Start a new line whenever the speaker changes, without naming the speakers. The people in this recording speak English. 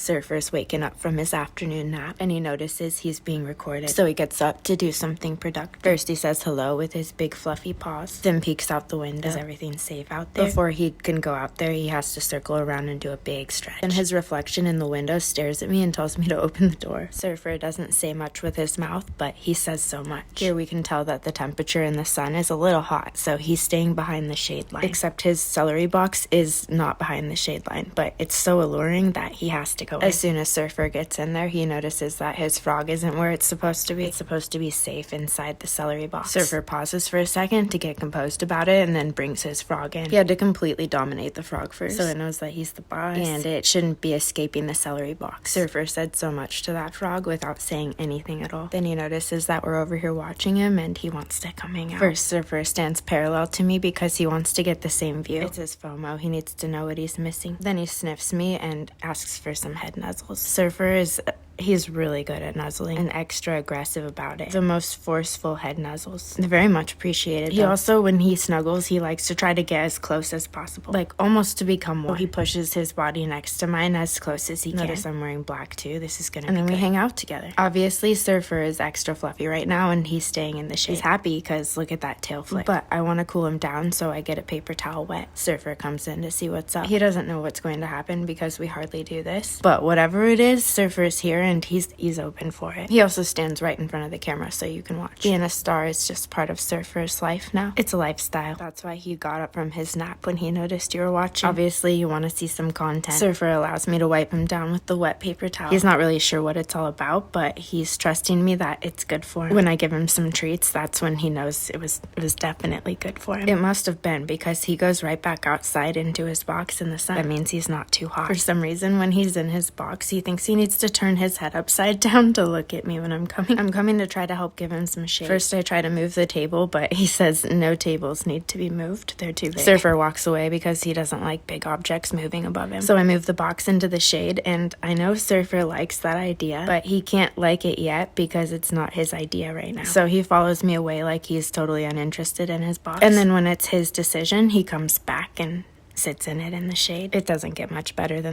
Surfer's waking up from his afternoon nap and he notices he's being recorded. So he gets up to do something productive. First he says hello with his big fluffy paws, then peeks out the window. Is everything safe out there? Before he can go out there, he has to circle around and do a big stretch. Then his reflection in the window stares at me and tells me to open the door. Surfer doesn't say much with his mouth, but he says so much. Here we can tell that the temperature in the sun is a little hot, so he's staying behind the shade line. Except his celery box is not behind the shade line, but it's so alluring that he has to go in. As soon as Surfer gets in there, he notices that his frog isn't where it's supposed to be. It's supposed to be safe inside the celery box. Surfer pauses for a second to get composed about it and then brings his frog in. He had to completely dominate the frog first, so it knows that he's the boss and it shouldn't be escaping the celery box. Surfer said so much to that frog without saying anything at all. Then he notices that we're over here watching him and he wants to come hang out. First, Surfer stands parallel to me because he wants to get the same view. It's his FOMO. He needs to know what he's missing. Then he sniffs me and asks for some head nuzzles. Surfer he's really good at nuzzling and extra aggressive about it. The most forceful head nuzzles. They're very much appreciated. He also, when he snuggles, he likes to try to get as close as possible, like almost to become one. He pushes his body next to mine as close as he can. Notice I'm wearing black too. This is gonna be good. And then we hang out together. Obviously, Surfer is extra fluffy right now and he's staying in the shade. He's happy because look at that tail flick. But I want to cool him down, so I get a paper towel wet. Surfer comes in to see what's up. He doesn't know what's going to happen because we hardly do this. But whatever it is, Surfer's here and he's open for it. He also stands right in front of the camera so you can watch. Being a star is just part of Surfer's life now. It's a lifestyle. That's why he got up from his nap when he noticed you were watching. Obviously, you want to see some content. Surfer allows me to wipe him down with the wet paper towel. He's not really sure what it's all about, but he's trusting me that it's good for him. When I give him some treats, that's when he knows it was definitely good for him. It must have been because he goes right back outside into his box in the sun. That means he's not too hot. For some reason, when he's in his box, he thinks he needs to turn his head upside down to look at me when I'm coming. I'm coming to try to help give him some shade. First, I try to move the table, but he says no tables need to be moved. They're too big. Surfer walks away because he doesn't like big objects moving above him. So I move the box into the shade, and I know Surfer likes that idea, but he can't like it yet because it's not his idea right now. So he follows me away like he's totally uninterested in his box. And then when it's his decision, he comes back and sits in it in the shade. It doesn't get much better than